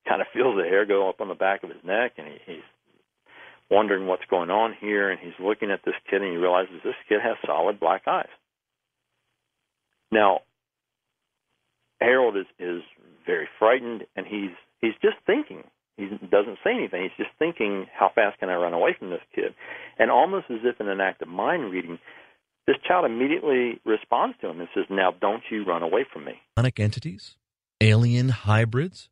kind of feels the hair go up on the back of his neck, and he's wondering what's going on here, and he's looking at this kid, and he realizes this kid has solid black eyes. Now, Harold is very frightened, and he's just thinking. He doesn't say anything. He's just thinking, how fast can I run away from this kid? And almost as if in an act of mind reading, this child immediately responds to him and says, now don't you run away from me. Entities, alien hybrids,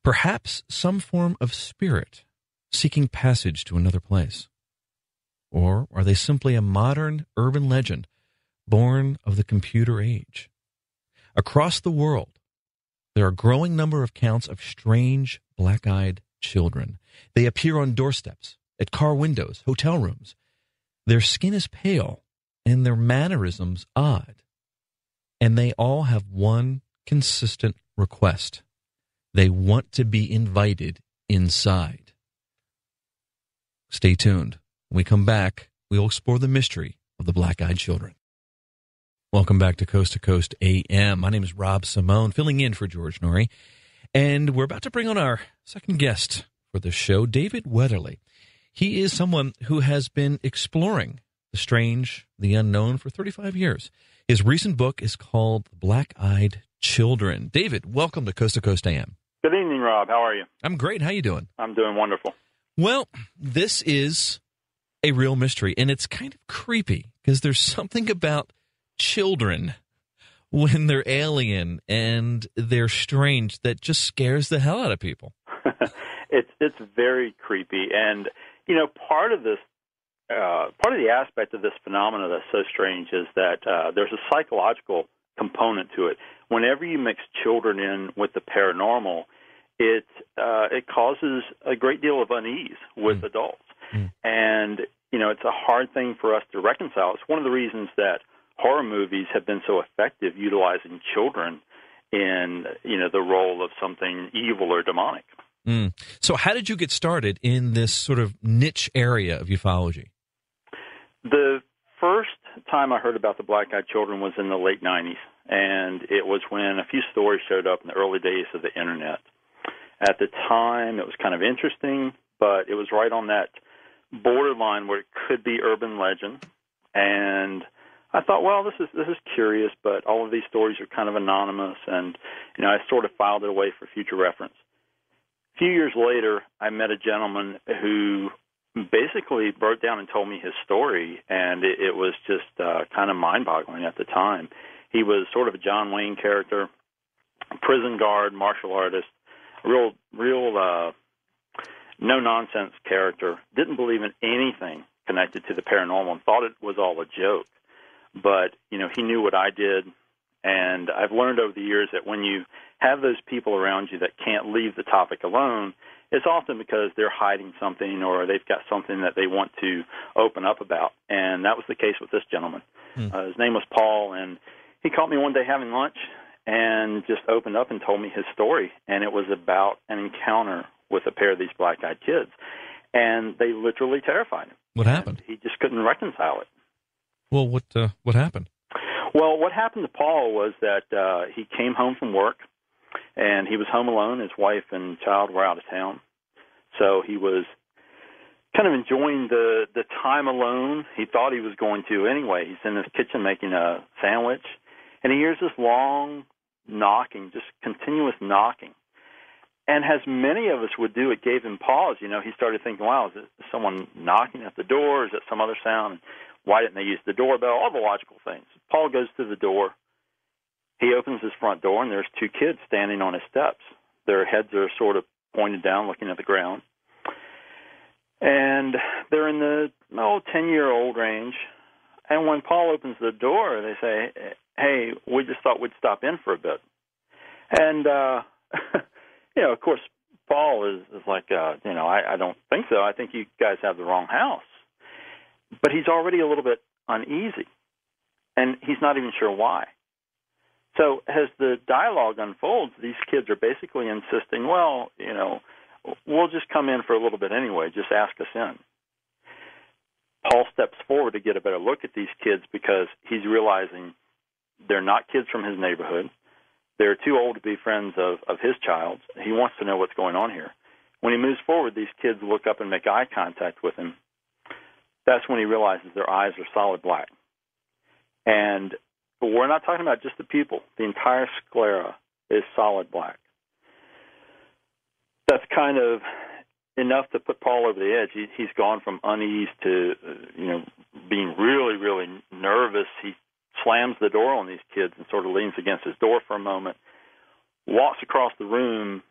perhaps some form of spirit seeking passage to another place? Or are they simply a modern urban legend born of the computer age? Across the world, there are a growing number of accounts of strange black-eyed children. They appear on doorsteps, at car windows, hotel rooms. Their skin is pale and their mannerisms odd. And they all have one consistent request. They want to be invited inside. Stay tuned. When we come back, we'll explore the mystery of the black-eyed children. Welcome back to Coast AM. My name is Rob Simone, filling in for George Norrie. And we're about to bring on our second guest for the show, David Weatherly. He is someone who has been exploring the strange, the unknown for 35 years. His recent book is called Black-Eyed Children. David, welcome to Coast AM. Good evening, Rob. How are you? I'm great. How you doing? I'm doing wonderful. Well, this is a real mystery, and it's kind of creepy because there's something about children when they're alien and they're strange that just scares the hell out of people. It's very creepy, and part of the aspect of this phenomenon that's so strange is that there's a psychological component to it. Whenever you mix children in with the paranormal, it causes a great deal of unease with adults, and it's a hard thing for us to reconcile. It's one of the reasons that horror movies have been so effective utilizing children in the role of something evil or demonic. So how did you get started in this sort of niche area of ufology? The first time I heard about the black-eyed children was in the late 90s, and it was when a few stories showed up in the early days of the Internet. At the time, it was kind of interesting, but it was right on that borderline where it could be urban legend, and I thought, well, this is curious, but all of these stories are kind of anonymous, and I sort of filed it away for future reference. A few years later, I met a gentleman who basically broke down and told me his story, and it was just kind of mind-boggling at the time. He was sort of a John Wayne character, prison guard, martial artist, real no-nonsense character, didn't believe in anything connected to the paranormal and thought it was all a joke. But, he knew what I did, and I've learned over the years that when you have those people around you that can't leave the topic alone, it's often because they're hiding something or they've got something that they want to open up about. And that was the case with this gentleman. His name was Paul, and he caught me one day having lunch and just opened up and told me his story. And it was about an encounter with a pair of these black-eyed kids. And they literally terrified him. What happened? He just couldn't reconcile it. Well, what happened? Well, what happened to Paul was that he came home from work, and he was home alone. His wife and child were out of town. So he was kind of enjoying the time alone. He thought he was going to anyway. He's in his kitchen making a sandwich, and he hears this long knocking, just continuous knocking. And as many of us would do, it gave him pause. He started thinking, wow, is it someone knocking at the door? Is it some other sound? Why didn't they use the doorbell? All the logical things. Paul goes to the door. He opens his front door, and there's two kids standing on his steps. Their heads are sort of pointed down, looking at the ground. And they're in the 10-year-old range. And when Paul opens the door, they say, hey, we just thought we'd stop in for a bit. And, of course, Paul is like, I don't think so. I think you guys have the wrong house. But he's already a little bit uneasy, and he's not even sure why. So as the dialogue unfolds, these kids are basically insisting, well, we'll just come in for a little bit anyway. Just ask us in. Paul steps forward to get a better look at these kids because he's realizing they're not kids from his neighborhood. They're too old to be friends of his child. He wants to know what's going on here. When he moves forward, these kids look up and make eye contact with him. That's when he realizes their eyes are solid black. And we're not talking about just the pupil. The entire sclera is solid black. That's kind of enough to put Paul over the edge. He's gone from unease to, being really, really nervous. He slams the door on these kids and sort of leans against his door for a moment, walks across the room.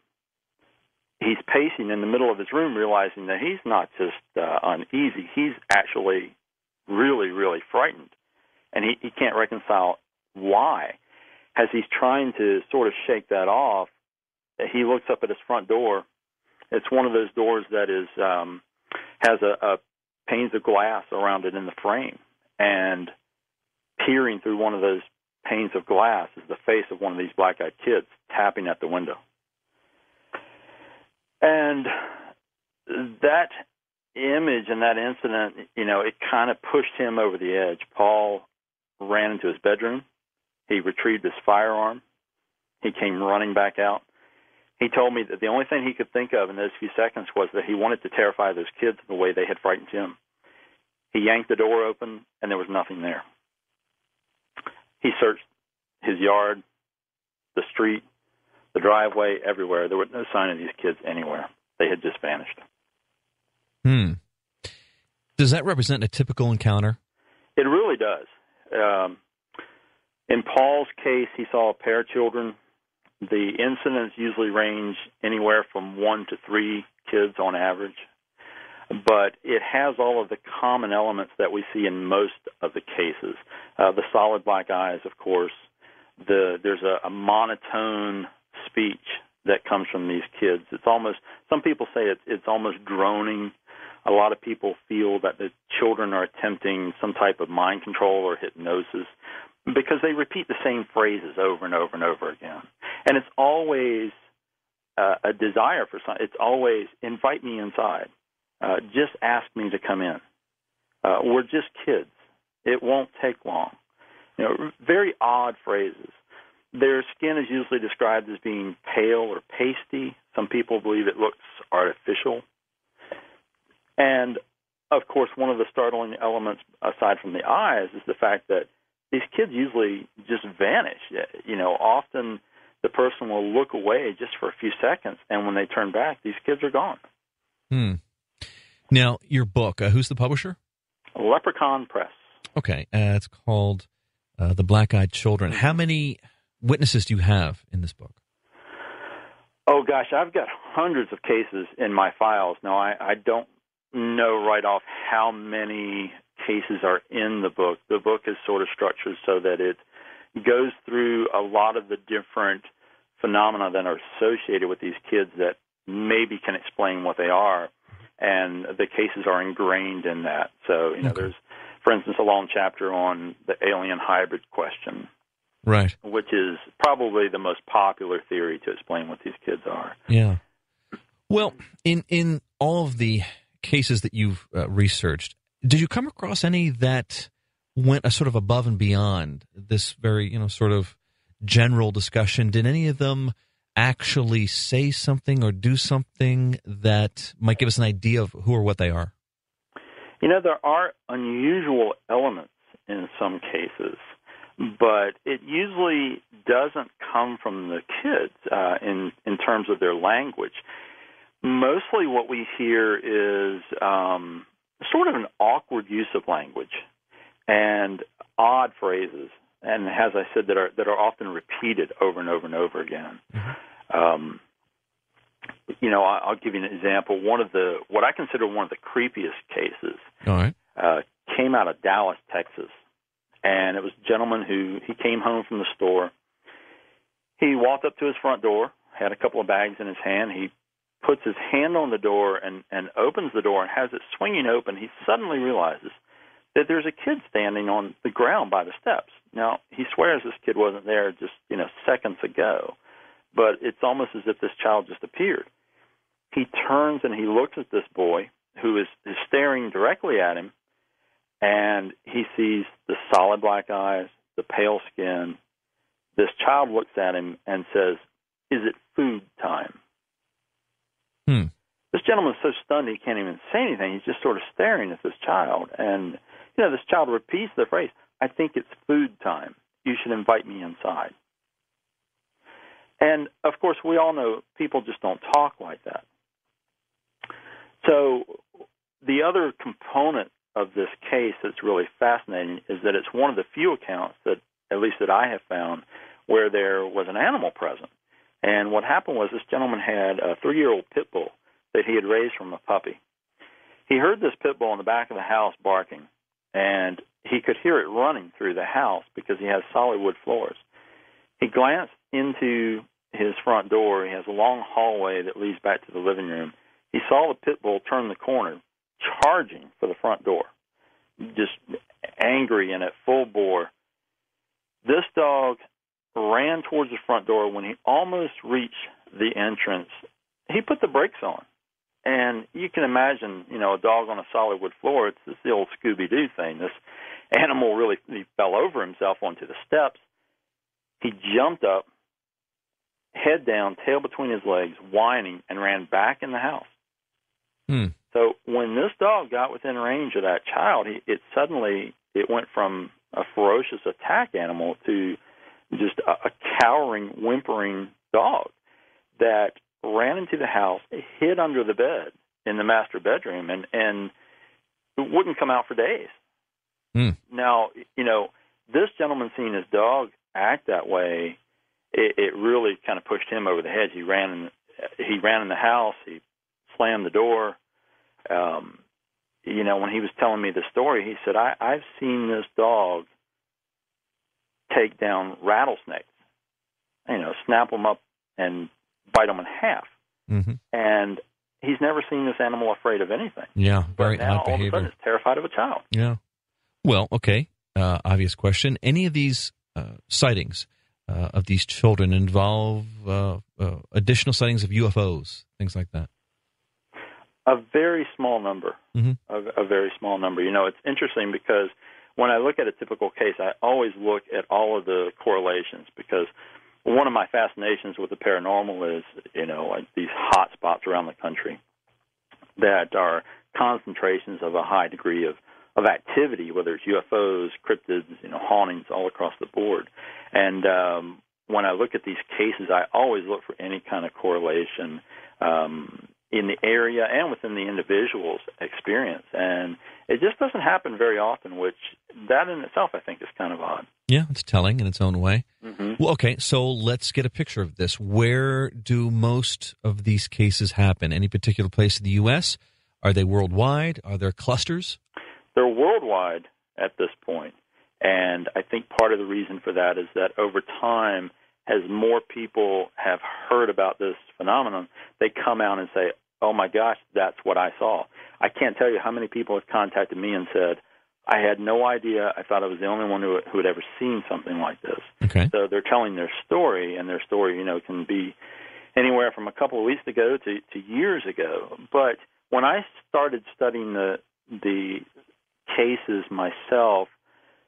He's pacing in the middle of his room, realizing that he's not just uneasy. He's actually really, really frightened. And he can't reconcile why. As he's trying to sort of shake that off, he looks up at his front door. It's one of those doors that is has a panes of glass around it in the frame. And peering through one of those panes of glass is the face of one of these black-eyed kids tapping at the window. And that image and that incident, it kind of pushed him over the edge. Paul ran into his bedroom. He retrieved his firearm. He came running back out. He told me that the only thing he could think of in those few seconds was that he wanted to terrify those kids the way they had frightened him. He yanked the door open, and there was nothing there. He searched his yard, the street, the driveway, everywhere. There was no sign of these kids anywhere. They had just vanished. Does that represent a typical encounter? It really does. In Paul's case, he saw a pair of children. The incidents usually range anywhere from 1 to 3 kids on average. But it has all of the common elements that we see in most of the cases. The solid black eyes, of course. There's a monotone speech that comes from these kids. It's almost, some people say it's almost droning. A lot of people feel that the children are attempting some type of mind control or hypnosis because they repeat the same phrases over and over and over again. And it's always a desire for something. It's always, invite me inside. Just ask me to come in. We're just kids. It won't take long. Very odd phrases. Their skin is usually described as being pale or pasty. Some people believe it looks artificial. And, of course, one of the startling elements, aside from the eyes, is the fact that these kids usually just vanish. Often the person will look away just for a few seconds, and when they turn back, these kids are gone. Now, your book, who's the publisher? Leprechaun Press. Okay, it's called The Black-Eyed Children. How many witnesses do you have in this book? Oh, gosh, I've got hundreds of cases in my files. Now, I don't know right off how many cases are in the book. The book is sort of structured so that it goes through a lot of the different phenomena that are associated with these kids that maybe can explain what they are, and the cases are ingrained in that. So, there's, for instance, a long chapter on the alien hybrid question, right? Which is probably the most popular theory to explain what these kids are. Yeah. Well, in all of the cases that you've researched, did you come across any that went a sort of above and beyond this very, sort of general discussion? Did any of them actually say something or do something that might give us an idea of who or what they are? There are unusual elements in some cases, but it usually doesn't come from the kids in terms of their language. Mostly what we hear is sort of an awkward use of language and odd phrases, and as I said, that are often repeated over and over and over again. I'll give you an example. What I consider one of the creepiest cases came out of Dallas, Texas, and it was a gentleman he came home from the store. He walked up to his front door, had a couple of bags in his hand. He puts his hand on the door and opens the door and has it swinging open. He suddenly realizes that there's a kid standing on the ground by the steps. Now, he swears this kid wasn't there just, seconds ago, but it's almost as if this child just appeared. He turns and he looks at this boy who is staring directly at him, and he sees the solid black eyes, the pale skin, this child looks at him and says, "Is it food time?" This gentleman's so stunned he can't even say anything. He's just sort of staring at this child. And, this child repeats the phrase, "I think it's food time. You should invite me inside." And, of course, we all know people just don't talk like that. So the other component of this case that's really fascinating is that it's one of the few accounts that, at least that I have found, where there was an animal present. And what happened was this gentleman had a 3-year-old pit bull that he had raised from a puppy. He heard this pit bull in the back of the house barking, and he could hear it running through the house because he has solid wood floors. He glanced into his front door. He has a long hallway that leads back to the living room. He saw the pit bull turn the corner, charging for the front door, just angry and at full bore. This dog ran towards the front door. When he almost reached the entrance, he put the brakes on. And you can imagine, a dog on a solid wood floor, it's the old Scooby-Doo thing. This animal he fell over himself onto the steps. He jumped up, head down, tail between his legs, whining, and ran back in the house. So when this dog got within range of that child, it went from a ferocious attack animal to just a cowering, whimpering dog that ran into the house, hid under the bed in the master bedroom, and wouldn't come out for days. Now, this gentleman seeing his dog act that way, it really kind of pushed him over the hedge. He ran in the house. He slammed the door. When he was telling me the story, he said, I've seen this dog take down rattlesnakes, snap them up and bite them in half. And he's never seen this animal afraid of anything. Yeah, very but now, odd behavior. All of a sudden, it's terrified of a child. Yeah. Well, okay. Obvious question. Any of these sightings of these children involve additional sightings of UFOs, things like that? A very small number. A very small number. It's interesting because when I look at a typical case, I always look at all of the correlations, because one of my fascinations with the paranormal is, like these hot spots around the country that are concentrations of a high degree of activity, whether it's UFOs, cryptids, hauntings all across the board. And when I look at these cases, I always look for any kind of correlation in the area and within the individual's experience. And it just doesn't happen very often, which that in itself I think is kind of odd. Yeah, it's telling in its own way. Well, okay, so let's get a picture of this. Where do most of these cases happen? Any particular place in the U.S.? Are they worldwide? Are there clusters? They're worldwide at this point. And I think part of the reason for that is that over time, as more people have heard about this phenomenon, they come out and say, "Oh my gosh, that's what I saw." I can't tell you how many people have contacted me and said, "I had no idea. I thought I was the only one who had ever seen something like this." Okay. So they're telling their story, and their story, can be anywhere from a couple of weeks ago to years ago. But when I started studying the cases myself,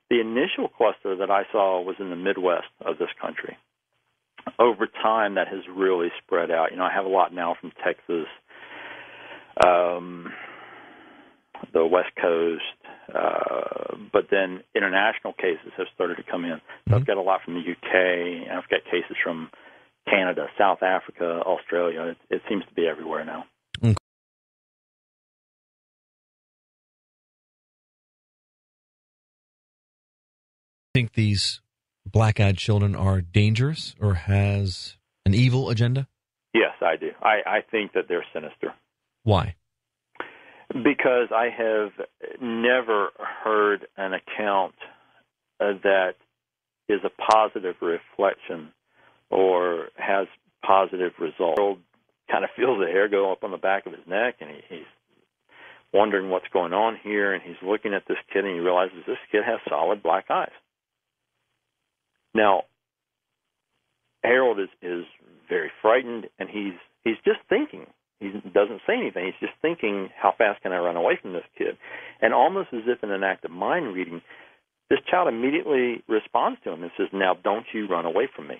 the initial cluster that I saw was in the Midwest of this country. Over time, that has really spread out. I have a lot now from Texas, the West Coast, but then international cases have started to come in. So I've got a lot from the UK, and I've got cases from Canada, South Africa, Australia. It seems to be everywhere now. Okay. Think these black-eyed children are dangerous or has an evil agenda? Yes, I do. I think that they're sinister. Why? Because I have never heard an account that is a positive reflection or has positive results. The kind of feels the hair go up on the back of his neck, and he's wondering what's going on here, and he's looking at this kid, and he realizes this kid has solid black eyes. Now, Harold is very frightened, and he's just thinking. He doesn't say anything. He's just thinking, how fast can I run away from this kid? And almost as if in an act of mind reading, this child immediately responds to him and says, now don't you run away from me.